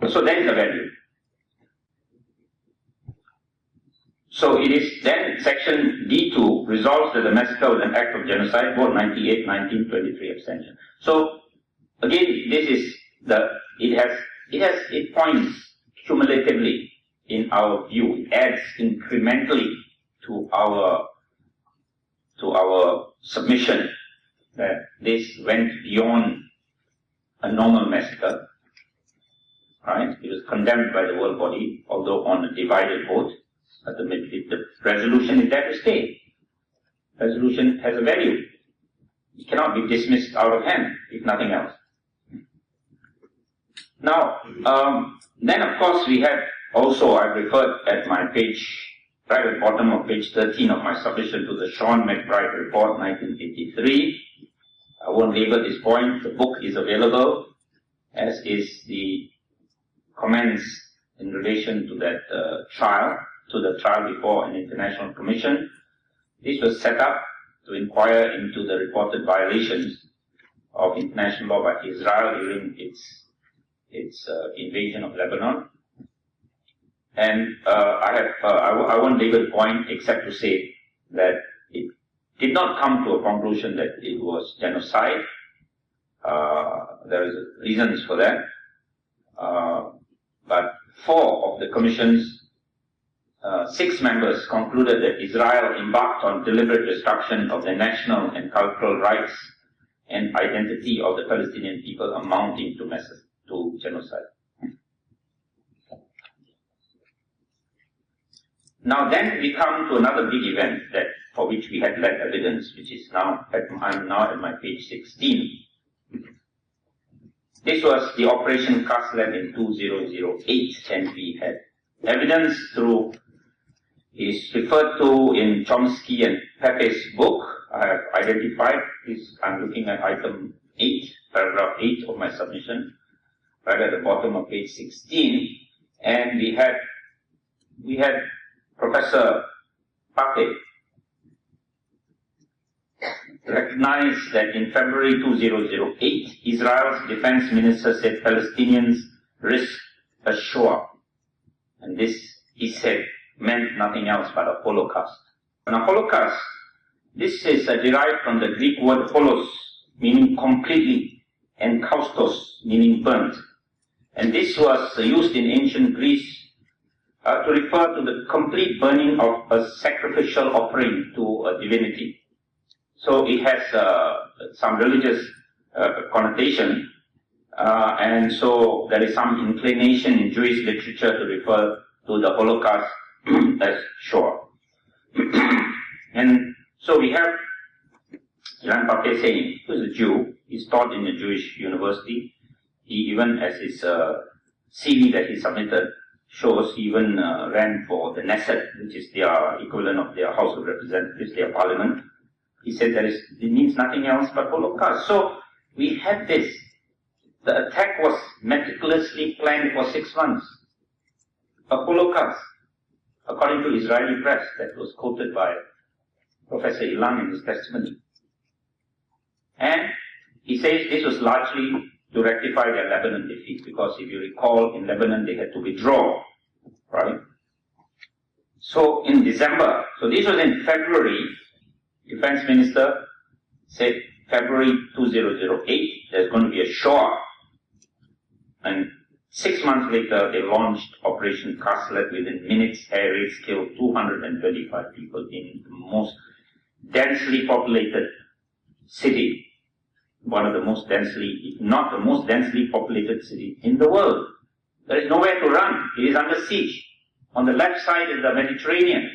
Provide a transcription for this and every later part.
So that is the value. So it is then section D2 resolves that the massacre was an act of genocide, vote 98, 19, 23 abstention. So again, this is it points cumulatively in our view. It adds incrementally to our submission that this went beyond a normal massacre. Right? It was condemned by the world body, although on a divided vote. But the resolution is there to stay. Resolution has a value. It cannot be dismissed out of hand, if nothing else. Now, then of course we had also, I referred at my page, right at the bottom of page 13 of my submission to the Sean McBride report, 1983. I won't label this point. The book is available, as is the comments in relation to that trial, to the trial before an international commission. This was set up to inquire into the reported violations of international law by Israel during its invasion of Lebanon. And I won't label the point except to say that it did not come to a conclusion that it was genocide. There is reasons for that. But 4 of the commission's 6 members concluded that Israel embarked on deliberate destruction of the national and cultural rights and identity of the Palestinian people, amounting to genocide. Now then we come to another big event for which we had led evidence, which is I'm now at my page 16. This was the Operation Kaslet in 2008, and we had evidence through, is referred to in Chomsky and Pepe's book. I have identified this. I'm looking at item 8, paragraph 8 of my submission, right at the bottom of page 16. And we had Professor Pape recognized that in February 2008, Israel's defense minister said Palestinians risk a Shoah. And this, he said, meant nothing else but a Holocaust. And a Holocaust, this is derived from the Greek word holos, meaning completely, and kaustos, meaning burnt. And this was used in ancient Greece to refer to the complete burning of a sacrificial offering to a divinity. So it has some religious connotation, and so there is some inclination in Jewish literature to refer to the Holocaust as Shoah. And so we have Ilan Pape saying, who is a Jew, he's taught in a Jewish university. He even, as his CV that he submitted shows, he even ran for the Knesset, which is their equivalent of their House of Representatives, their parliament. He said it means nothing else but Holocaust. So we had this. The attack was meticulously planned for 6 months. A Holocaust, according to Israeli press, that was quoted by Professor Ilan in his testimony. And he says this was largely to rectify their Lebanon defeat, because if you recall, in Lebanon they had to withdraw, right? So in December, so this was in February, Defense Minister said February 2008, there's going to be a Shoah. And 6 months later, they launched Operation Kaslet. Within minutes, air raids killed 225 people in the most densely populated city. One of the most densely, if not the most densely populated city in the world. There is nowhere to run. It is under siege. On the left side is the Mediterranean.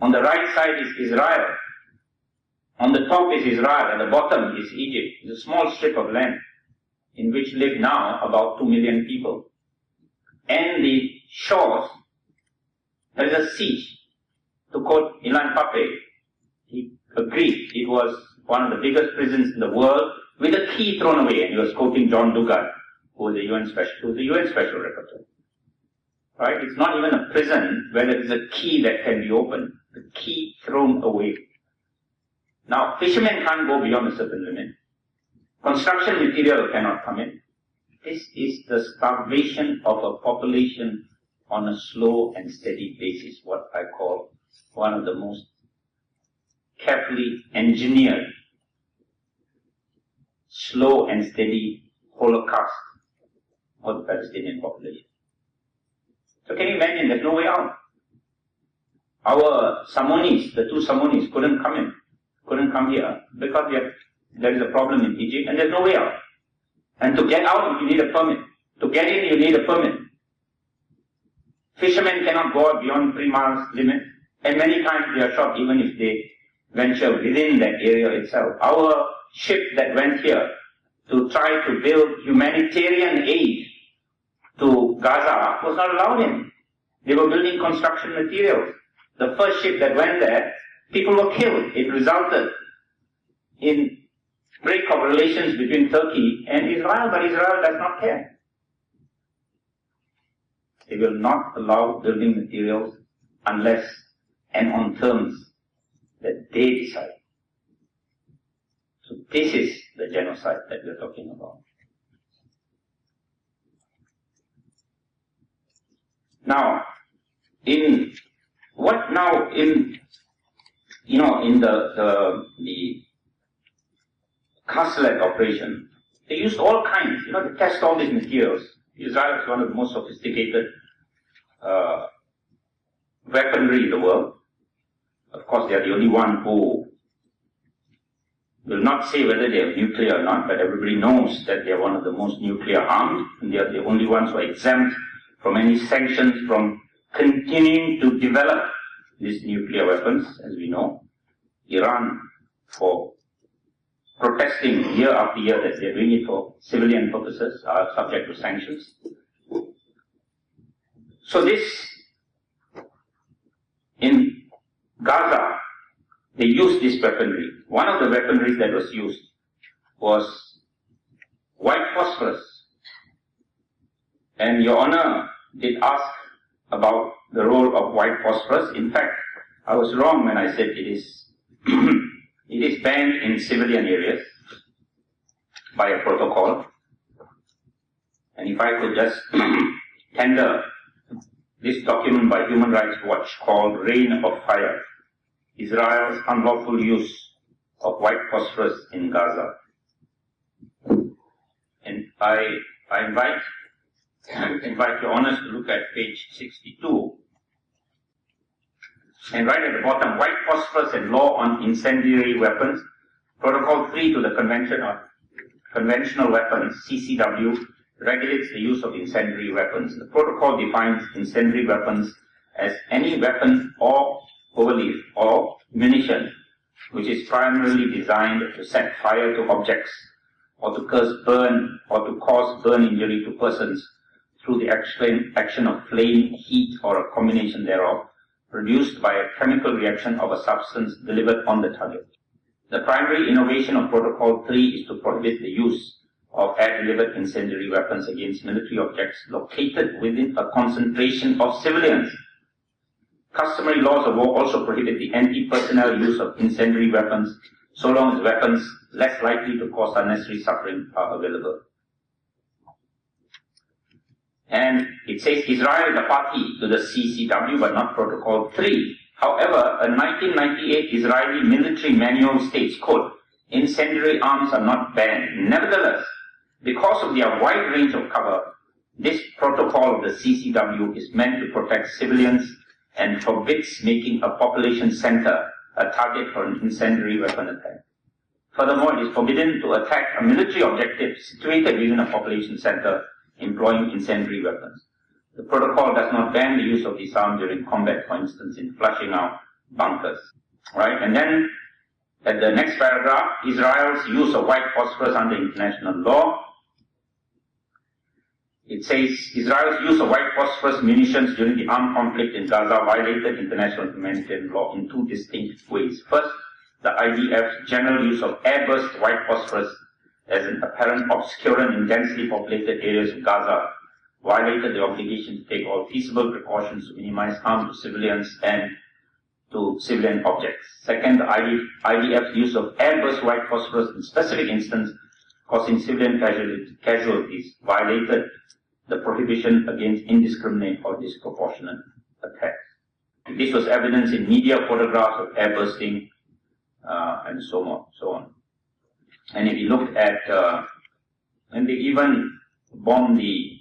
On the right side is Israel. On the top is Israel, and the bottom is Egypt. It's a small strip of land in which live now about 2 million people. And the shores, there is a siege. To quote Ilan Pape, he agreed it was one of the biggest prisons in the world with a key thrown away. And he was quoting John Dugard, who was the UN Special Rapporteur. Right? It's not even a prison where there is a key that can be opened. The key thrown away. Now, fishermen can't go beyond a certain limit. Construction material cannot come in. This is the starvation of a population on a slow and steady basis, what I call one of the most carefully engineered, slow and steady holocaust of the Palestinian population. So can you imagine, there's no way out. Our Samonis, the two Samonis, couldn't come here because there is a problem in Egypt and there's no way out. And to get out, you need a permit. To get in, you need a permit. Fishermen cannot go out beyond 3 miles limit, and many times they are shot even if they venture within that area itself. Our ship that went here to try to build humanitarian aid to Gaza was not allowed in. They were building construction materials. The first ship that went there, people were killed. It resulted in break of relations between Turkey and Israel, but Israel does not care. They will not allow building materials unless and on terms that they decide. So this is the genocide that we're talking about. Now, in the Kaslet operation, they used all kinds, to test all these materials. Israel is one of the most sophisticated weaponry in the world. Of course, they are the only one who will not say whether they have nuclear or not, but everybody knows that they are one of the most nuclear armed, and they are the only ones who are exempt from any sanctions from continuing to develop these nuclear weapons, as we know. Iran, for protesting year after year that they're doing it for civilian purposes, are subject to sanctions. So in Gaza, they used this weaponry. One of the weaponry that was used was white phosphorus. And Your Honor did ask about the role of white phosphorus. In fact, I was wrong when I said it is it is banned in civilian areas by a protocol. And if I could just tender this document by Human Rights Watch called Rain of Fire, Israel's unlawful use of white phosphorus in Gaza. And I invite Your Honors to look at page 62. And right at the bottom, white phosphorus and law on incendiary weapons, Protocol 3 to the Convention on Conventional Weapons, CCW, regulates the use of incendiary weapons. The protocol defines incendiary weapons as any weapon or overleaf or munition which is primarily designed to set fire to objects or to cause burn injury to persons through the action of flame, heat, or a combination thereof, produced by a chemical reaction of a substance delivered on the target. The primary innovation of Protocol 3 is to prohibit the use of air-delivered incendiary weapons against military objects located within a concentration of civilians. Customary laws of war also prohibit the anti-personnel use of incendiary weapons so long as weapons less likely to cause unnecessary suffering are available. And it says Israel is a party to the CCW but not Protocol 3. However, a 1998 Israeli military manual states, quote, incendiary arms are not banned. Nevertheless, because of their wide range of cover, this protocol of the CCW is meant to protect civilians and forbids making a population center a target for an incendiary weapon attack. Furthermore, it is forbidden to attack a military objective situated within a population center employing incendiary weapons. The protocol does not ban the use of these arms during combat, for instance, in flushing out bunkers. Right? And then, at the next paragraph, Israel's use of white phosphorus under international law. It says, Israel's use of white phosphorus munitions during the armed conflict in Gaza violated international humanitarian law in two distinct ways. First, the IDF's general use of airburst white phosphorus as an apparent obscurant in densely populated areas of Gaza violated the obligation to take all feasible precautions to minimize harm to civilians and to civilian objects. Second, the IDF's use of airburst white phosphorus in specific instances causing civilian casualties, violated the prohibition against indiscriminate or disproportionate attacks. This was evidenced in media photographs of air bursting and so on. And if you look at, and they even bombed the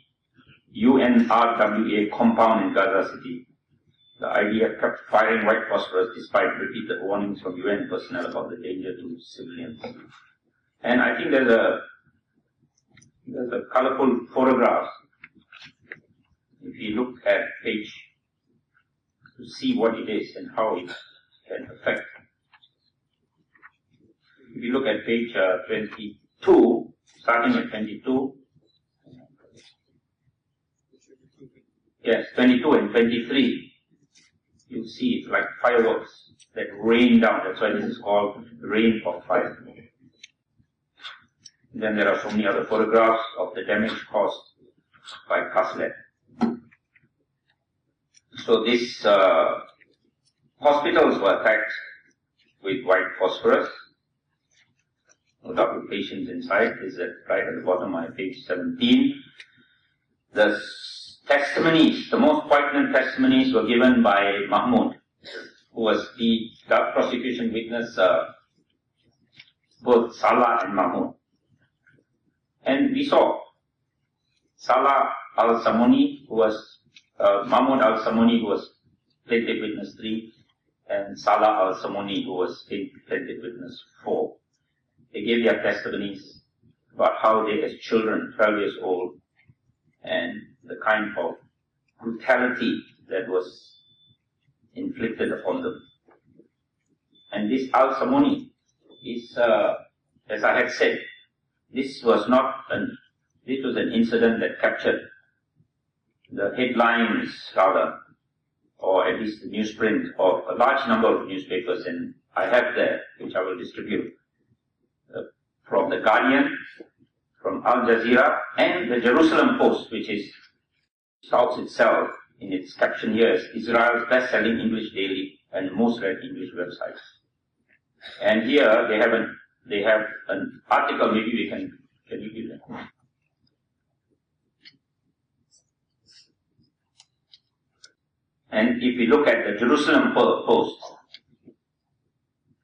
UNRWA compound in Gaza City, the IDF kept firing white phosphorus despite repeated warnings from UN personnel about the danger to civilians. And I think there's a colorful photograph. If you look at page, to see what it is and how it can affect. If you look at page 22, starting at 22, yes, 22 and 23, you'll see it's like fireworks that rain down. That's why this is called rain of fire. Then there are so many other photographs of the damage caused by Kaslet. So these hospitals were attacked with white phosphorus. No doubt with patients inside. Is that right at the bottom of page 17. The testimonies, the most poignant testimonies were given by Mahmoud, who was the prosecution witness, both Salah and Mahmoud. And we saw Salah al-Samoni, who was Mahmoud al-Samoni, who was plaintiff witness 3, and Salah al-Samoni, who was plaintiff witness 4. They gave their testimonies about how they, as children, 12 years old, and the kind of brutality that was inflicted upon them. And this al-Samoni is, as I had said, this was an incident that captured the headlines, rather, or at least the newsprint of a large number of newspapers, and I have there, which I will distribute, from The Guardian, from Al Jazeera, and the Jerusalem Post, which touts itself in its caption here as Israel's best-selling English daily and most read English website. And here they have an article, maybe we can you give that? And if we look at the Jerusalem Post,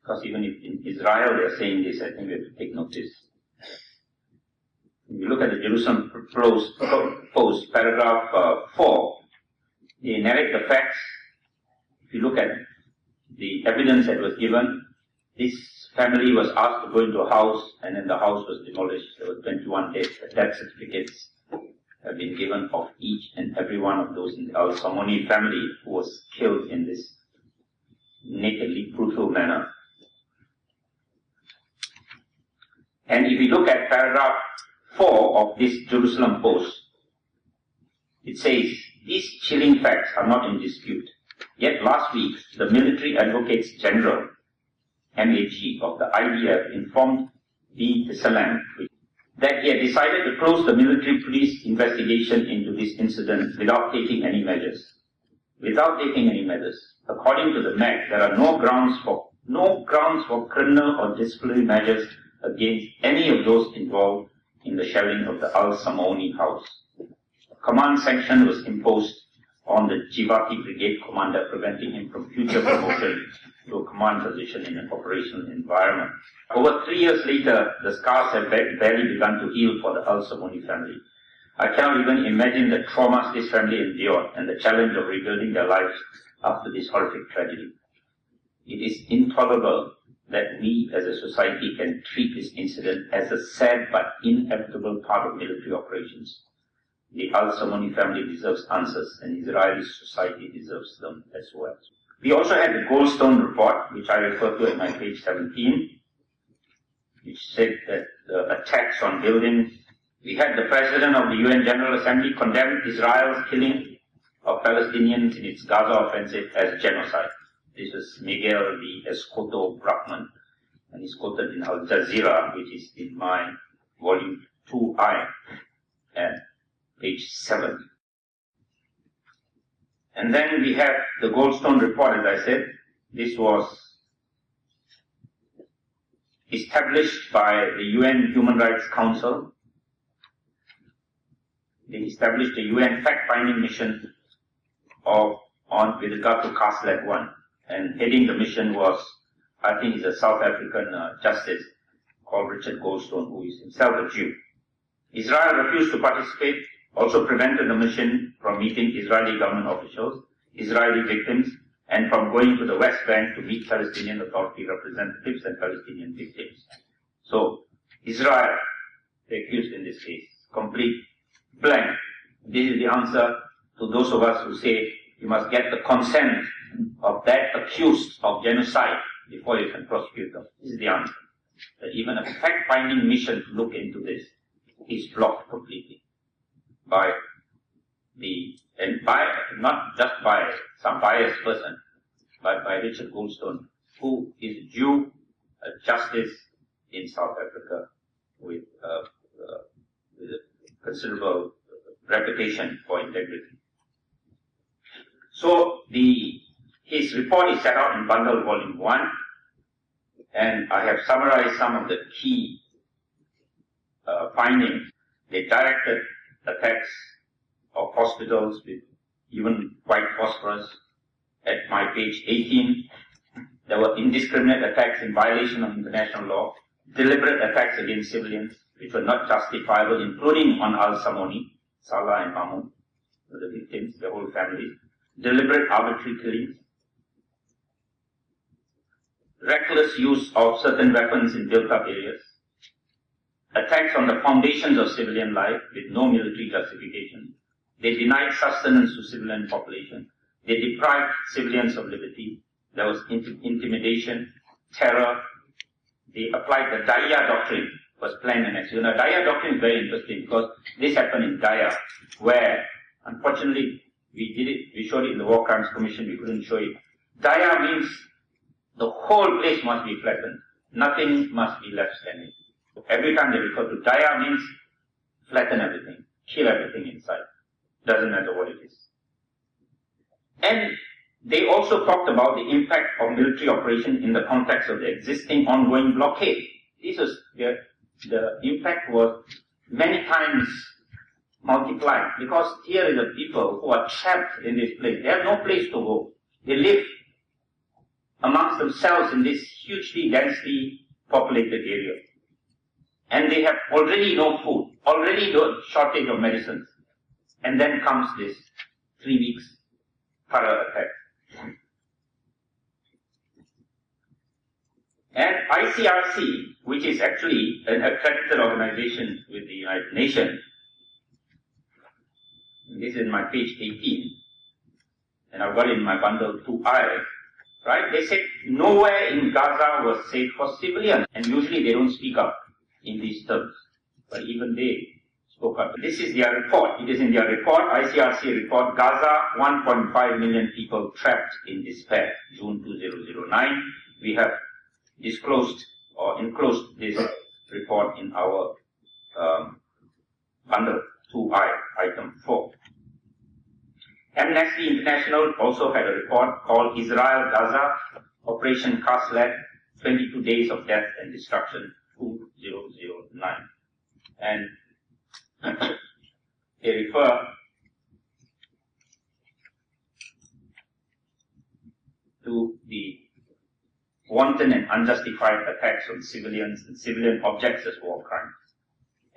because even if in Israel they are saying this, I think we have to take notice. If you look at the Jerusalem Post, paragraph 4, they narrate the facts. If you look at the evidence that was given, this family was asked to go into a house, and then the house was demolished. There were 21 deaths. The death certificates have been given of each and every one of those in the al-Samoni family who was killed in this nakedly brutal manner. And if you look at paragraph 4 of this Jerusalem Post, it says, these chilling facts are not in dispute. Yet last week, the Military Advocates General, MAG, of the IDF informed the Salam that he had decided to close the military police investigation into this incident without taking any measures. According to the MAG, there are no grounds for criminal or disciplinary measures against any of those involved in the shelling of the al-Samoni house. A command sanction was imposed on the Jivati Brigade commander, preventing him from future promotion to a command position in an operational environment. Over 3 years later, the scars have barely begun to heal for the al-Samoni family. I cannot even imagine the traumas this family endured and the challenge of rebuilding their lives after this horrific tragedy. It is intolerable that we as a society can treat this incident as a sad but inevitable part of military operations. The al-Samoni family deserves answers, and Israeli society deserves them as well. We also had the Goldstone report, which I referred to at my page 17, which said that the attacks on buildings. We had the President of the UN General Assembly condemn Israel's killing of Palestinians in its Gaza offensive as genocide. This is Miguel V. Escoto Brachman, and he's quoted in Al Jazeera, which is in my volume 2I, and page 7. And then we have the Goldstone report, as I said. This was established by the UN Human Rights Council. They established a UN fact-finding mission with regard to Kaslet 1. And heading the mission was, I think, a South African justice called Richard Goldstone, who is himself a Jew. Israel refused to participate, also prevented the mission from meeting Israeli government officials, Israeli victims, and from going to the West Bank to meet Palestinian Authority representatives and Palestinian victims. So, Israel, the accused in this case, complete blank. This is the answer to those of us who say you must get the consent of that accused of genocide before you can prosecute them. This is the answer. That even a fact-finding mission to look into this is blocked completely by not just by some biased person, but by Richard Goldstone, who is a Jew, a justice in South Africa with a considerable reputation for integrity. So his report is set out in Bundle Volume 1, and I have summarized some of the key findings. They directed attacks of hospitals with even white phosphorus. At my page 18, there were indiscriminate attacks in violation of international law, deliberate attacks against civilians, which were not justifiable, including on Al-Samoni, Salah and Mahmoud, the victims, the whole family, deliberate arbitrary killings, reckless use of certain weapons in built-up areas, attacks on the foundations of civilian life with no military justification. They denied sustenance to civilian population. They deprived civilians of liberty. There was intimidation, terror. They applied the Daya doctrine, was planned and executed. Now, Daya doctrine is very interesting because this happened in Daya, where, unfortunately, we showed it in the War Crimes Commission, we couldn't show it. Daya means the whole place must be flattened. Nothing must be left standing. So every time they refer to Daya means flatten everything, kill everything inside. Doesn't matter what it is. And they also talked about the impact of military operation in the context of the existing ongoing blockade. The impact was many times multiplied, because here are the people who are trapped in this place. They have no place to go. They live amongst themselves in this hugely densely populated area. And they have already no food, already no shortage of medicines. And then comes this 3 weeks terror attack. And ICRC, which is actually an accredited organization with the United Nations, this is my page 18, and I've got it in my bundle 2I, right? They said nowhere in Gaza was safe for civilians, and usually they don't speak up in these terms, but even they spoke up. This is their report. It is in their report, ICRC report, Gaza, 1.5 million people trapped in despair, June 2009. We have disclosed or enclosed this report in our bundle 2I, item 4. Amnesty International also had a report called Israel Gaza, Operation Kaslet, 22 Days of Death and Destruction, 2009. And they refer to the wanton and unjustified attacks on civilians and civilian objects as war crimes.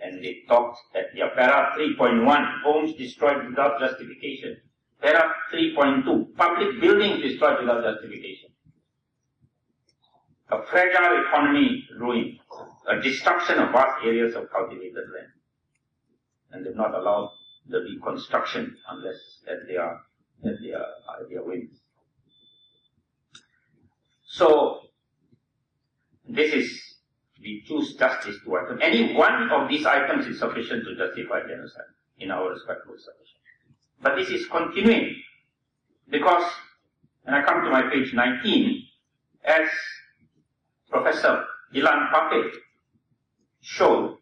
And they talked at their para 3.1, homes destroyed without justification. Para 3.2, public buildings destroyed without justification. A fragile economy ruined. A destruction of vast areas of cultivated land. And they've not allowed the reconstruction unless at their whims. So, this is, we choose justice to item. Any one of these items is sufficient to justify genocide in our respectful submission. But this is continuing because, and I come to my page 19, as Professor Ilan Pape showed,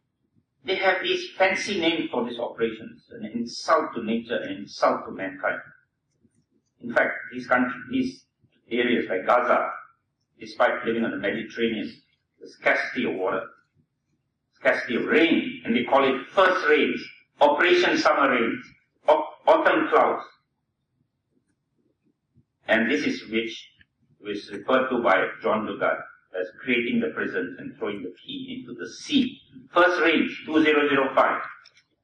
they have these fancy names for these operations, an insult to nature, an insult to mankind. In fact, these areas like Gaza, despite living on the Mediterranean, the scarcity of water, scarcity of rain, and they call it first rains, Operation Summer Rains, autumn clouds. And this is which was referred to by John Lugard as creating the present and throwing the key into the sea. First rains, 2005.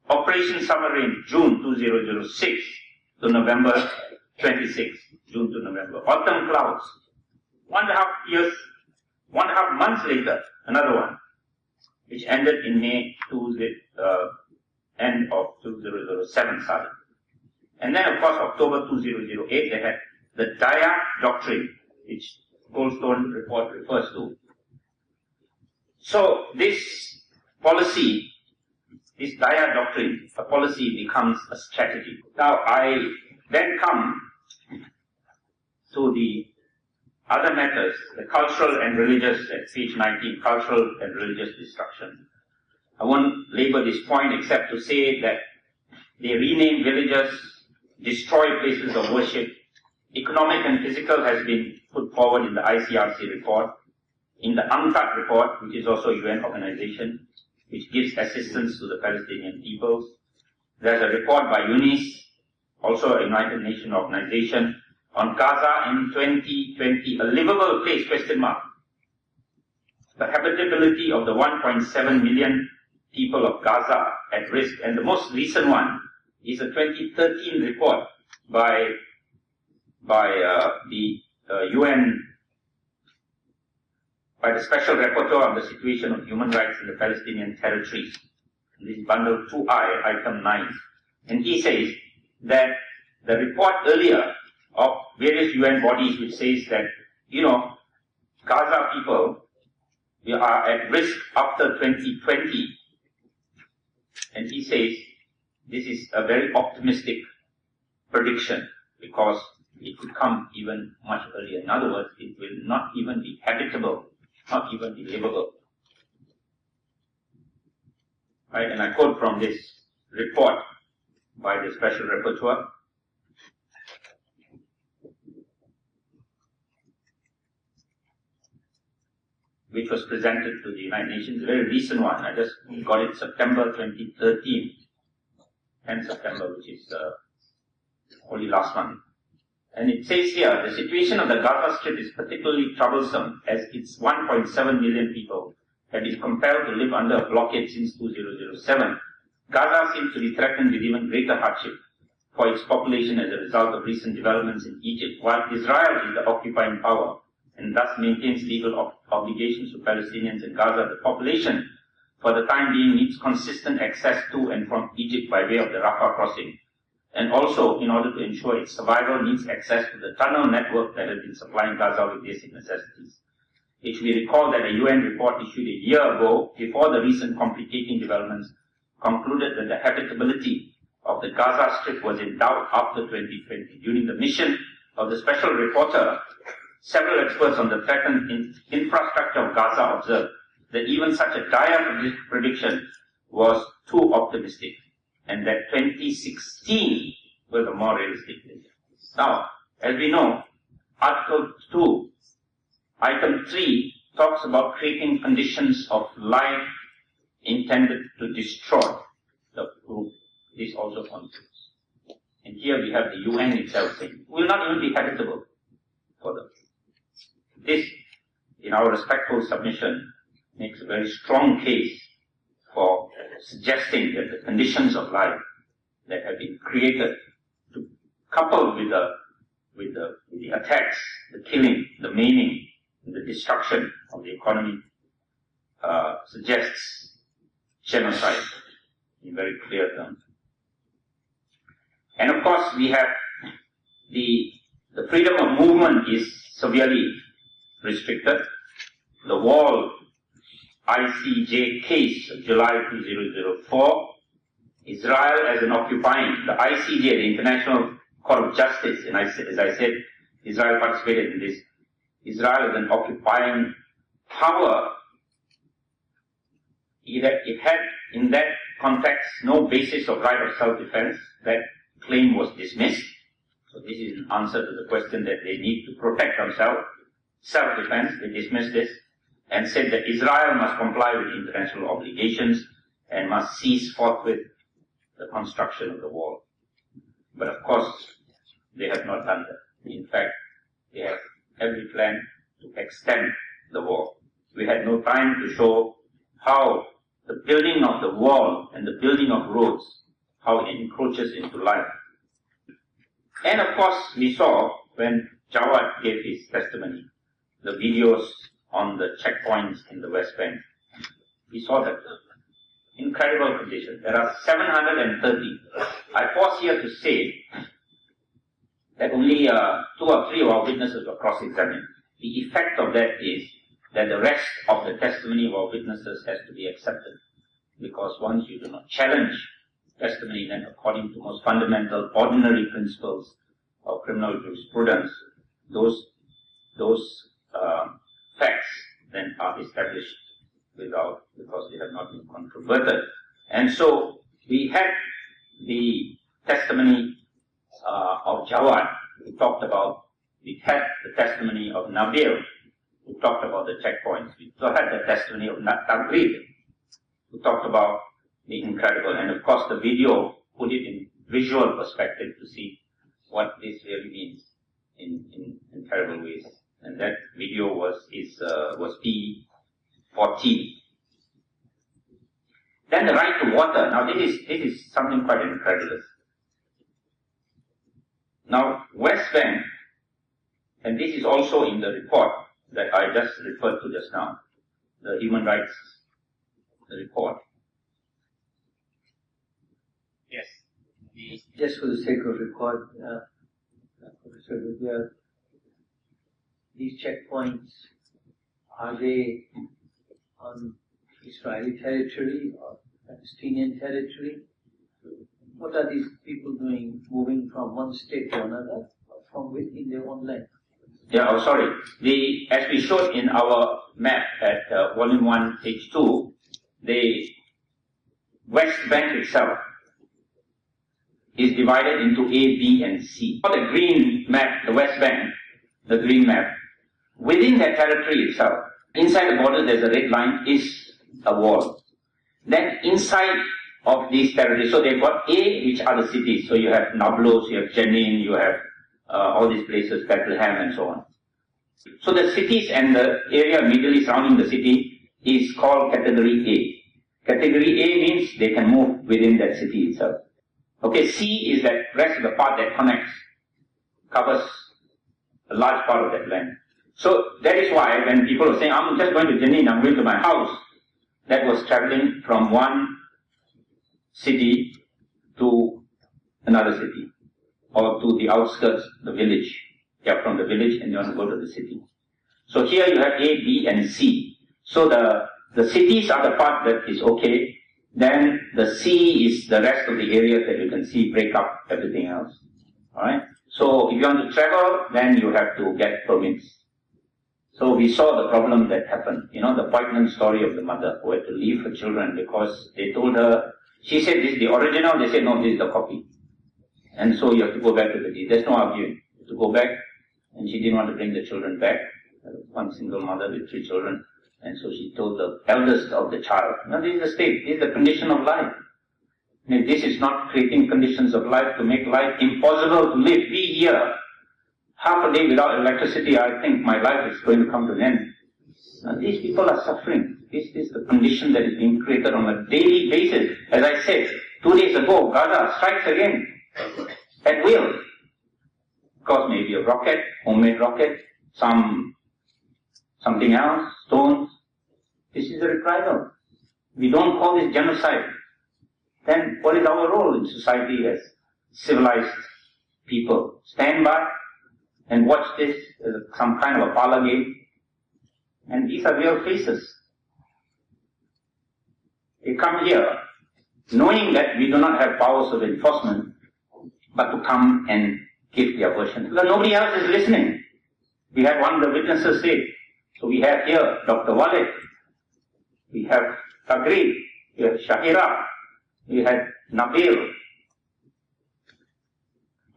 Operation Summer Rain, June 2006 to November 26, June to November. Autumn clouds, 1.5 years, 1.5 months later, another one, which ended in May end of 2007 started. And then, of course, October 2008, they had the Daya Doctrine, which Goldstone report refers to. So this policy, this Daya Doctrine, a policy becomes a strategy. Now I then come to the other matters, the cultural and religious, at page 19, cultural and religious destruction. I won't labor this point except to say that they rename villages, destroy places of worship. Economic and physical has been put forward in the ICRC report, in the UNCTAD report, which is also a UN organization, which gives assistance to the Palestinian peoples. There's a report by UNICE, also a United Nations organization, on Gaza in 2020, a livable place, question mark. The habitability of the 1.7 million people of Gaza at risk, and the most recent one is a 2013 report by the UN, by the Special Rapporteur on the Situation of Human Rights in the Palestinian Territories. This is bundle 2I, item 9. And he says that the report earlier of various UN bodies which says that, Gaza people are at risk after 2020. And he says this is a very optimistic prediction because it could come even much earlier. In other words, it will not even be habitable, not even be livable. Right? And I quote from this report by the Special Rapporteur. Which was presented to the United Nations, a very recent one. I just got it September 2013, 10 September, which is only last month. And it says here, the situation of the Gaza Strip is particularly troublesome as its 1.7 million people have been compelled to live under a blockade since 2007. Gaza seems to be threatened with even greater hardship for its population as a result of recent developments in Egypt, while Israel is the occupying power and thus maintains legal obligations to Palestinians in Gaza. The population, for the time being, needs consistent access to and from Egypt by way of the Rafah crossing. And also, in order to ensure its survival, needs access to the tunnel network that has been supplying Gaza with basic necessities. It should be recalled that a UN report issued a year ago, before the recent complicating developments, concluded that the habitability of the Gaza Strip was in doubt after 2020. During the mission of the Special Reporter, several experts on the threatened infrastructure of Gaza observed that even such a dire prediction was too optimistic, and that 2016 was a more realistic date. Now, as we know, Article 2, Item 3 talks about creating conditions of life intended to destroy the group. This also contributes. And here we have the UN itself saying, will not even be habitable for them. This, in our respectful submission, makes a very strong case for suggesting that the conditions of life that have been created, coupled with the attacks, the killing, the maiming, the destruction of the economy, suggests genocide in very clear terms. And of course, we have the freedom of movement is severely restricted. The Wall ICJ case of July 2004, Israel as an occupying, the ICJ, the International Court of Justice, and as I said, Israel participated in this. Israel as an occupying power, it had in that context no basis of right of self-defense. That claim was dismissed. So this is an answer to the question that they need to protect themselves. Self-defense, they dismissed this. and said that Israel must comply with international obligations and must cease forthwith the construction of the wall. But of course, they have not done that. In fact, they have every plan to extend the wall. We had no time to show how the building of the wall and the building of roads, how it encroaches into life. And of course, we saw when Jawad gave his testimony, the videos on the checkpoints in the West Bank. We saw that incredible condition. There are 730. I pause here to say that only 2 or 3 of our witnesses were cross-examined. The effect of that is that the rest of the testimony of our witnesses has to be accepted. Because once you do not challenge testimony, then according to most fundamental ordinary principles of criminal jurisprudence, those facts then are established because they have not been controverted. And so we had the testimony of Jawad, who talked about, we had the testimony of Nabil, who talked about the checkpoints. We had the testimony of Tagrid, who talked about the incredible, and of course the video put it in visual perspective to see what this really means in terrible ways. And that video was P14. Then the right to water. Now this is something quite incredulous. Now West Bank, and this is also in the report that I just referred to just now, the human rights report. Yes. Just for the sake of record, Professor Vidya, these checkpoints, are they on Israeli territory or Palestinian territory? What are these people doing, moving from one state to another, from within their own land? Yeah, sorry. As we showed in our map at volume 1, page 2, the West Bank itself is divided into A, B, and C. For the green map, the West Bank, the green map, within that territory itself, inside the border there's a red line, is a wall. Then inside of these territories, so they've got A, which are the cities. So you have Nablus, you have Jenin, you have all these places, Bethlehem and so on. So the cities and the area immediately surrounding the city is called category A. Category A means they can move within that city itself. Okay, C is that rest of the part that connects, covers a large part of that land. So that is why when people are saying, I'm just going to Jenin, I'm going to my house, that was traveling from one city to another city, or to the outskirts, the village. Yeah, from the village and you want to go to the city. So here you have A, B, and C. So the cities are the part that is okay. Then the C is the rest of the areas that you can see break up everything else. Alright? So if you want to travel, then you have to get permits. So we saw the problem that happened. You know, the poignant story of the mother who had to leave her children because they told her, she said this is the original, they said no, this is the copy. And so you have to go back to the deed. There's no arguing. You have to go back, and she didn't want to bring the children back. One single mother with 3 children. And so she told the eldest of the child, no, this is the state, this is the condition of life. And if this is not creating conditions of life to make life impossible to live, be here. Half a day without electricity, I think my life is going to come to an end. Now, these people are suffering. This is the condition that is being created on a daily basis. As I said, 2 days ago, Gaza strikes again. At will. Of course, maybe a rocket, homemade rocket, something else, stones. This is a reprisal. We don't call this genocide. Then what is our role in society as civilized people? Stand by and watch this as some kind of a parlor game. And these are real faces. They come here knowing that we do not have powers of enforcement, but to come and give their version. Because nobody else is listening. We have one of the witnesses say. So we have here Dr. Walid, we have Tagrid, we have Shahira, we have Nabil,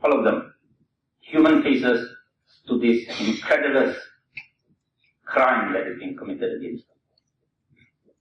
all of them, human faces to this incredulous crime that is being committed against